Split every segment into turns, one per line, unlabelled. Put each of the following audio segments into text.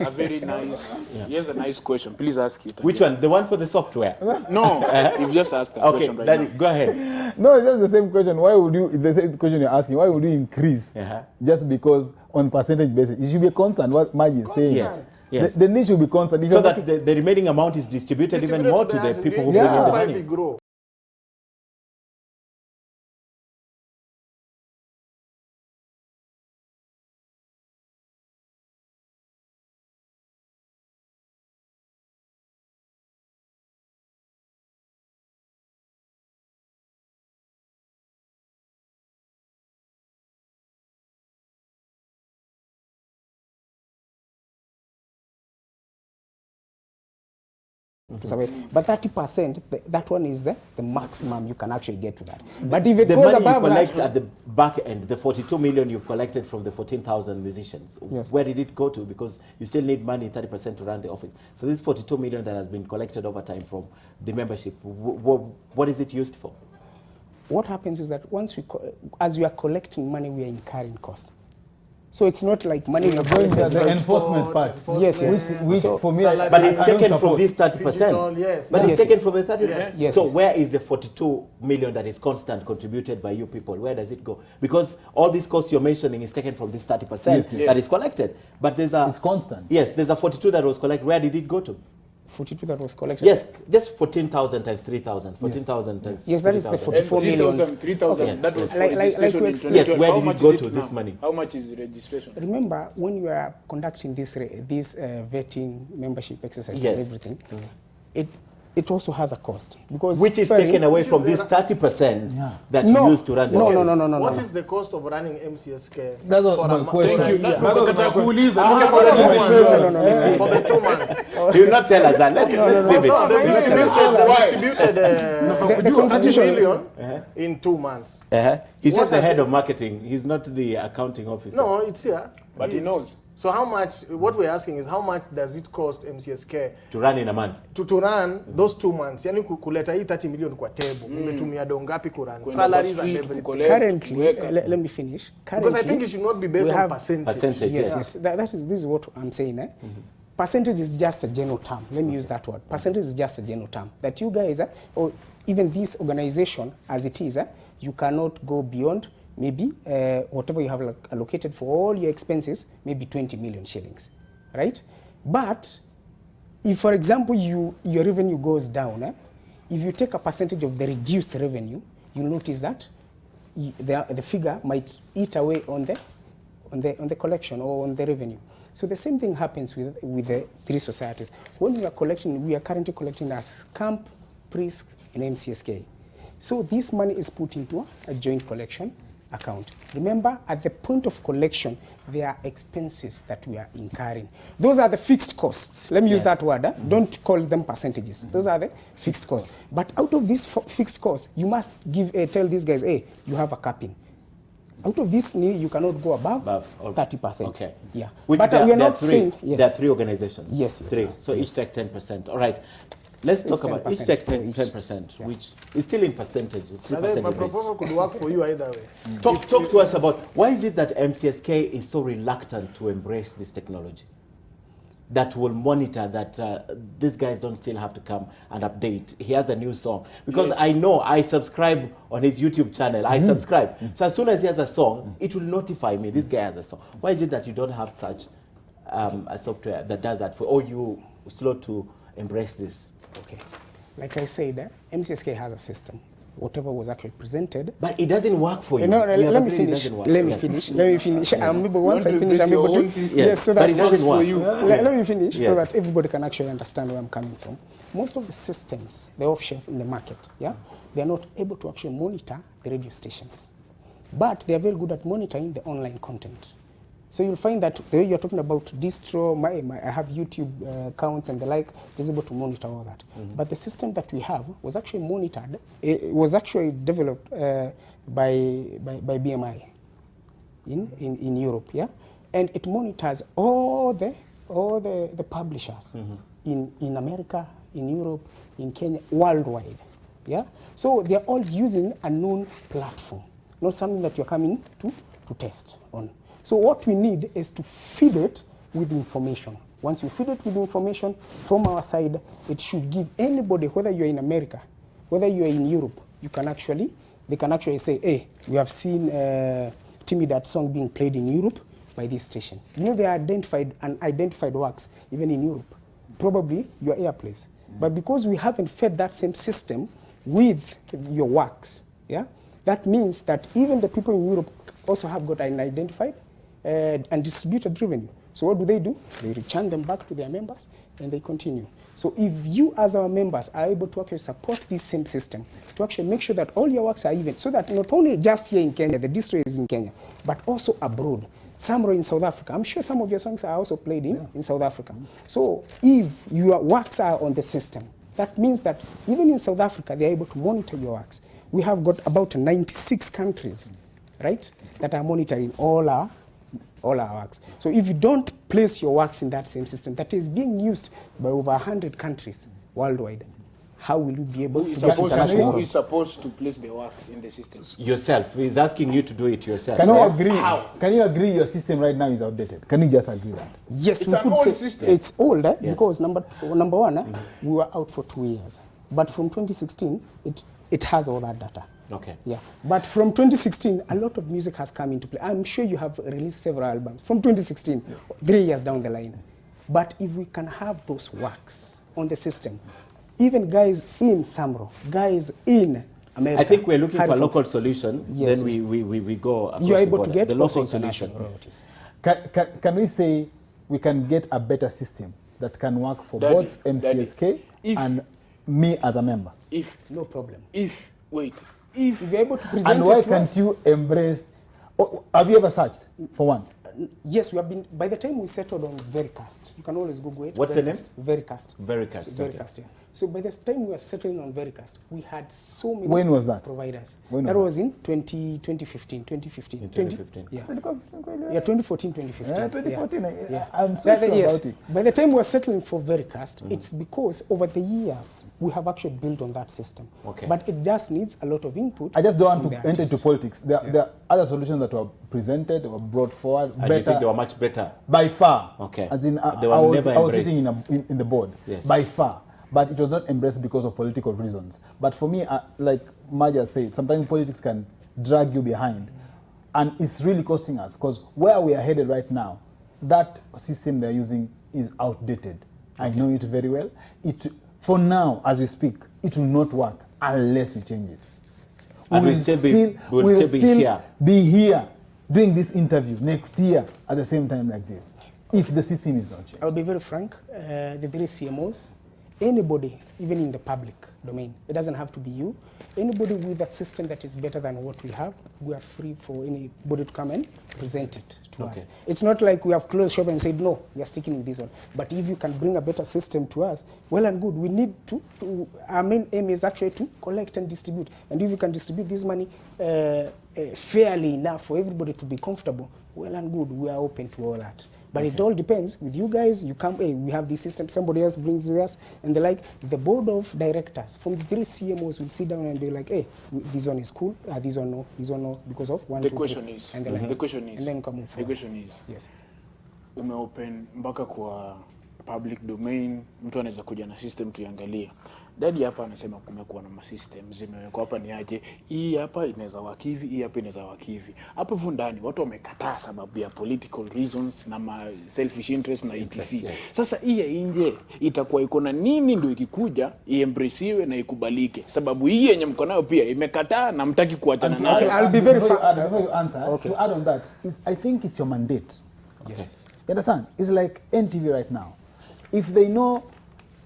a very nice, he has a nice question. Please ask it.
Which one? The one for the software?
No, you've just asked a question right now.
Go ahead.
No, it's just the same question. Why would you, the same question you're asking, why would you increase just because on percentage basis? It should be constant, what Maji is saying.
Yes. Yes.
The need should be constant.
So that the remaining amount is distributed even more to the people who bring in the money.
Grow.
But 30%, that one is the maximum you can actually get to that. But if it
the
goes
money
above
you collect
that,
at the back end, the 42 million you've collected from the 14,000 musicians, where did it go to? Because you still need money, 30% to run the office. So this 42 million that has been collected over time from the membership, what is it used for?
what happens is that once as we are collecting money, we are incurring cost. So it's not like money you're
going to the enforcement part.
Yes, yes.
Which for me,
but it's taken from this 30%.
Yes.
But it's taken from the 30%.
Yes.
Yes.
So where is the 42 million that is constant contributed by you people? Where does it go? Because all these costs you're mentioning is taken from this 30% that is collected. But there's a...
It's constant.
Yes, there's a 42 that was collected. Where did it go to?
42 that was collected?
Yes, just 14,000 times 3,000. 14,000 times
yes, that is the 44 million.
3,000,
yes.
that was
Like
registration in 2012.
Yes, where
How
did
much
it go
is
to, this
now?
money?
How much is registration?
Remember, when you are conducting this vetting membership exercise and everything, it also has a cost. Because
which is taken away from this 30% that you used to run the
no.
What is the cost of running MCSK?
That's my question.
Thank you. For the 2 months.
He will not tell us that. Let's leave it.
They distributed the constitution million in 2 months.
He's just the head of marketing. He's not the accounting officer.
No, it's here.
But he knows.
So how much, what we're asking is how much does it cost MCSK
to run in a month?
To run those 2 months. Yani kuleta hii 30 million kwa table. Umetumia dongapi kurun. Salaries and everything.
Currently, let me finish.
Because I think it should not be based on percentage.
Yes. This is what I'm saying. Percentage is just a general term. Let me use that word. Percentage is just a general term. That you guys, or even this organization as it is, you cannot go beyond maybe whatever you have allocated for all your expenses, maybe 20 million shillings, right? But if, for example, your revenue goes down, if you take a percentage of the reduced revenue, you'll notice that the figure might eat away on the collection or on the revenue. So the same thing happens with the three societies. When we are currently collecting as CAMP, PRISC, and MCSK. So this money is put into a joint collection account. Remember, at the point of collection, there are expenses that we are incurring. Those are the fixed costs. Let me use that word. Don't call them percentages. Those are the fixed costs. But out of these fixed costs, you must tell these guys, hey, you have a capping. Out of this, you cannot go above 30%.
Okay.
Yeah.
Which
but we are not saying...
There are 3 organizations.
Yes.
Three. So each take 10%. All right. Let's talk about each take 10%, which is still in percentage. It's
my proposal could work for you either way.
Talk to us about why is it that MCSK is so reluctant to embrace this technology that will monitor that these guys don't still have to come and update. He has a new song. Because I know I subscribe on his YouTube channel. I subscribe. So as soon as he has a song, it will notify me. This guy has a song. Why is it that you don't have such a software that does that for all you slow to embrace this?
Okay. Like I said, MCSK has a system. Whatever was actually presented.
But it doesn't work for you.
No, let me finish. Let me finish. Once I finish, I'm able to... Yes, so that
it doesn't work for you.
Let me finish so that everybody can actually understand where I'm coming from. Most of the systems, the off-shelf in the market, they are not able to actually monitor the radio stations. But they are very good at monitoring the online content. So you'll find that the way you're talking about distro, I have YouTube accounts and the like, is able to monitor all that. But the system that we have was actually monitored, it was actually developed by BMI in Europe, and it monitors all the publishers in America, in Europe, in Kenya, worldwide, So they're all using a known platform, not something that you're coming to test on. So what we need is to feed it with information. Once you feed it with information from our side, it should give anybody, whether you're in America, whether you're in Europe, they can actually say, hey, we have seen Timmy, that song being played in Europe by this station. You know, they are identified works even in Europe, probably your airplays. But because we haven't fed that same system with your works, yeah, that means that even the people in Europe also have got an identified and distributed revenue. So what do? They return them back to their members and they continue. So if you as our members are able to actually support this same system, to actually make sure that all your works are even, so that not only just here in Kenya, the distro is in Kenya, but also abroad, somewhere in South Africa. I'm sure some of your songs are also played in South Africa. So if your works are on the system, that means that even in South Africa, they're able to monitor your works. We have got about 96 countries, right, that are monitoring all our works. So if you don't place your works in that same system that is being used by over 100 countries worldwide, how will you be able to get international?
Who is supposed to place the works in the system?
Yourself. He's asking you to do it yourself.
Can you agree? How? Can you agree your system right now is outdated? Can you just agree that?
Yes,
it's
we
an
could
old
say
system.
It's old, yes. Because number one, we were out for 2 years. But from 2016, it has all that data.
Okay.
Yeah. But from 2016, a lot of music has come into play. I'm sure you have released several albums from 2016, 3 years down the line. But if we can have those works on the system, even guys in Samro, guys in America.
I think we're looking for a local solution.
Yes,
then we go across
you're able
the
to get
the local solution.
royalties.
Can we say we can get a better system that can work for
Daddy,
both MCSK and me as a member?
No problem.
If
If you're able to present
and why
it to
can't
us,
you embrace? Have you ever searched for one?
Yes, we have been. By the time we settled on Vericast, you can always Google it.
What's the name?
Vericast.
Vericast.
Vericast. Yeah. So by the time we were settling on Vericast, we had so many.
When was that?
Providers.
When
that
was
was in 2015. 2015.
In 2015.
Yeah. Yeah, 2014, 2015.
2014.
Yeah.
I'm so sure
yes.
about it.
By the time we were settling for Vericast, it's because over the years we have actually built on that system.
Okay.
But it just needs a lot of input.
I just don't want
from
to
the
enter
artist.
into politics. There are other solutions that were presented, were brought forward.
And you think they were much better?
By far.
Okay.
As in,
They were never
I was
embraced.
sitting in the board.
Yes.
By far. But it was not embraced because of political reasons. But for me, like Maja said, sometimes politics can drag you behind. And it's really costing us, because where we are headed right now, that system they're using is outdated. I know it very well. For now, as we speak, it will not work unless we change it.
And we'll still
be here doing this interview next year at the same time like this, if the system is not changed.
I'll be very frank, the three CMOs, anybody, even in the public domain, it doesn't have to be you, anybody with a system that is better than what we have, we are free for anybody to come and present it to us. It's not like we have closed shop and said, no, we are sticking with this one. But if you can bring a better system to us, well and good. We need our main aim is actually to collect and distribute. And if you can distribute this money fairly enough for everybody to be comfortable, well and good, we are open to all that. But it all depends with you guys. You come, hey, we have this system, somebody else brings this, and the board of directors from the three CMOs will sit down and be like, hey, this one is cool, this one no, because of one,
the
two,
question
three,
is,
and
the question is,
and then come
the question is,
yes,
umeopen mpaka kwa public domain, mtu anaweza kuja na system tuiangalie. Daddy hapa anasema kumekuwa na system zimewekwa hapa ni aje. Hii hapa inaweza work hivi, hii hapa inaweza work hivi. Hapo ndani watu wamekataa sababu ya political reasons na selfish interest na etc. Yes. Sasa hii ya nje itakuwa iko na nini ndio ikikuja iembracewe na ikubalike? Sababu hii yenye mko nayo pia imekataa na mtaki kuachana nayo.
Okay, I'll be very
before you answer,
okay.
To add on that, I think it's your mandate.
Yes.
You understand? It's like NTV right now. If they know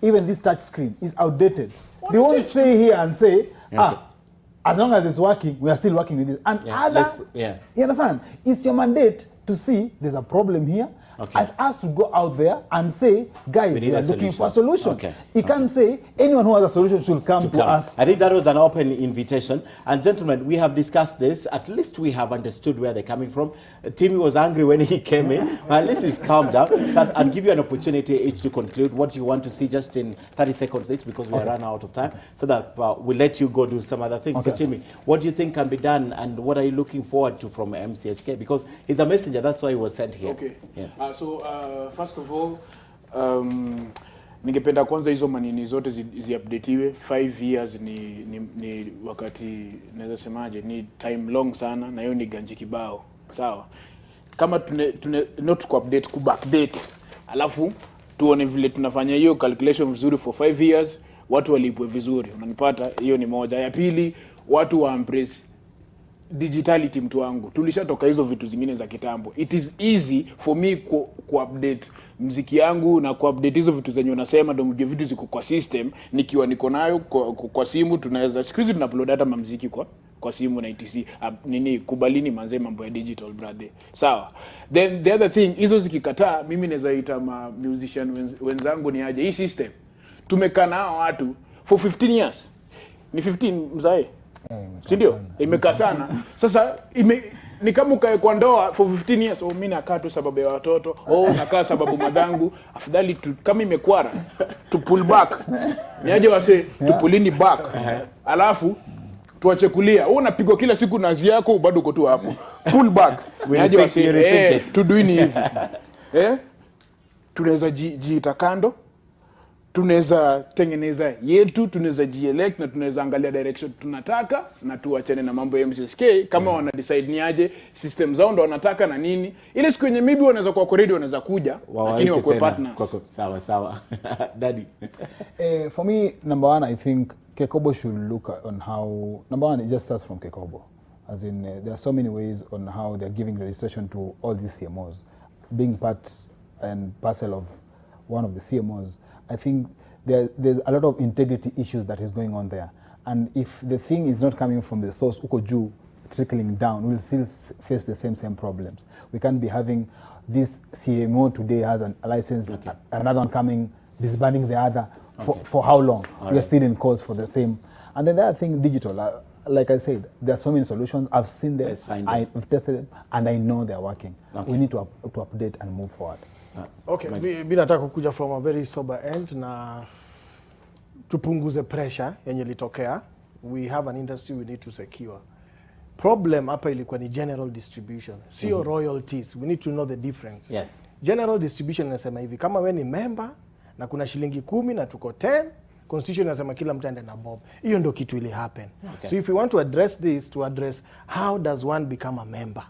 even this touch screen is outdated, they won't stay here and say, as long as it's working, we are still working with it. And you understand? It's your mandate to see there's a problem here. As us to go out there and say, guys, we are looking for a solution. You can't say anyone who has a solution should come to us.
I think that was an open invitation. And gentlemen, we have discussed this. At least we have understood where they're coming from. Timmy was angry when he came in, but at least he's calmed down. So I'll give you an opportunity each to conclude what you want to see just in 30 seconds each, because we are running out of time, so that we'll let you go do some other things. So Timmy, what do you think can be done, and what are you looking forward to from MCSK? Because he's a messenger, that's why he was sent here.
Okay. Yeah. So first of all, Ningependa kwanza hizo manini zote ziupdateiwe. 5 years ni wakati naweza semaje, ni time long sana, na hiyo ni ganji kibao. Sawa, kama not ku-update, ku-backdate, alafu tuone vile tunafanya hiyo calculation vizuri for 5 years, watu walipwe vizuri, unanipata? Hiyo ni moja. Ya pili, watu wa embrace digitality. Mtu wangu, tulishatoka hizo vitu zingine za kitambo. It is easy for me ku-update muziki yangu na ku-update hizo vitu zenye unasema ndio mjue vitu ziko kwa system, nikiwa niko nayo kwa simu. Tunaweza siku hizi tuna-upload hata muziki kwa simu na etc. Kubalini manze mambo ya digital brother. Sawa. Then the other thing, hizo zikikataa, mimi naweza ita musician wenzangu ni aje hii system. Tumekaa nao watu for 15 years. Ni 15 mzae. Si ndio? Imekaa sana. Sasa ni kama ukae kwa ndoa for 15 years. Mimi nakaa tu sababu ya watoto. Nakaa sababu madangu. Afadhali kama imekwara to pull back. Niaje wase tupulini back. Alafu tuache kulia. Wewe unapigwa kila siku nazi yako bado uko tu hapo. Pull back. Niaje wase tuduini hivi. Tunaweza jiita kando. Tunaweza tengeneza yetu, tunaweza jielect na tunaweza angalia direction tunataka, na tuachane na mambo ya MCSK kama wana decide ni aje system zao ndo wanataka na nini. Ile siku yenye maybe wanaweza kwa already wanaweza kuja, lakini wako partners.
Sawa. Daddy.
For me, number one, I think Kekobo should look on how, number one, it just starts from Kekobo. As in, there are so many ways on how they're giving registration to all these CMOs. Being part and parcel of one of the CMOs, I think there's a lot of integrity issues that is going on there. And if the thing is not coming from the source, Ukoju, trickling down, we'll still face the same problems. We can't be having this CMO today has a license, another one coming, disbanding the other. For how long? We are still in cause for the same. And then the other thing, digital. Like I said, there are so many solutions. I've seen them, I've tested them, and I know they're working. We need to update and move forward.
Okay, mimi nataka kuja from a very sober end na tupunguze pressure yenye litokea. We have an industry we need to secure. Problem hapa ilikuwa ni general distribution, sio royalties. We need to know the difference.
Yes.
General distribution inasema hivi, kama we ni member na kuna shilingi 10 na tuko 10, constitution inasema kila mtu aende na bob. Hiyo ndio kitu ili happen. So if we want to address this, to address how does one become a member?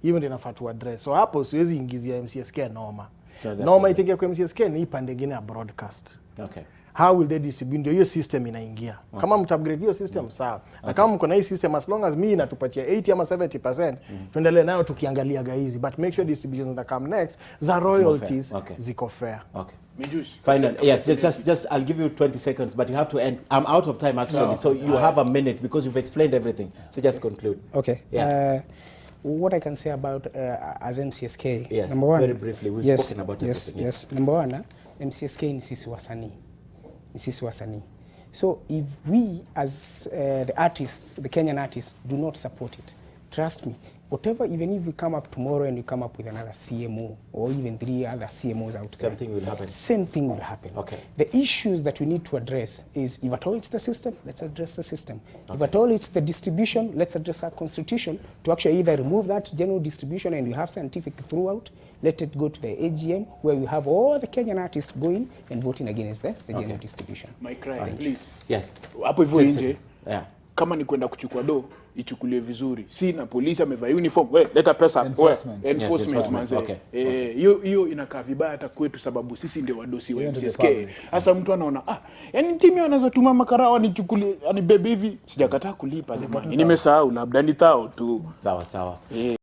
Hiyo ndio inafaa tu address. So hapo siwezi ingizia MCSK noma. Noma iteke kwa MCSK ni pande nyingine ya broadcast. How will they distribute? Ndio hiyo system inaingia. Kama mta-upgrade hiyo system sawa. Na kama mko na hii system, as long as mimi natupatia 80 ama 70%, tuendelee nayo tukiangalia gaizi, but make sure distributions that come next za royalties ziko fair.
Final. Yes, just I'll give you 20 seconds, but you have to end. I'm out of time actually, so you have a minute because you've explained everything. So just conclude.
Okay. What I can say about as MCSK,
yes,
number one,
very briefly, we've spoken about everything.
Yes. Number one, MCSK ni sisi wasanii. So if we as the artists, the Kenyan artists, do not support it, trust me, whatever, even if we come up tomorrow and we come up with another CMO or even 3 other CMOs out there, same thing will happen. The issues that we need to address is, if at all it's the system, let's address the system. If at all it's the distribution, let's address our constitution to actually either remove that general distribution and we have scientific throughout, let it go to the AGM where we have all the Kenyan artists going and voting against the general distribution.
My cry, please.
Yes.
Hapo hivyo nje. Kama ni kwenda kuchukua do, ichukulie vizuri. Si na polisi amevaa uniform, leta pesa, enforcement manze. Hiyo inakaa vibaya hata kwetu, sababu sisi ndio wadosi wa MCSK. Sasa mtu anaona yani timu anaweza tuma makarawa nichukulie, yani bebe hivi, sijakataa kulipa jamani. Nimesahau labda nitao tu.
Sawa.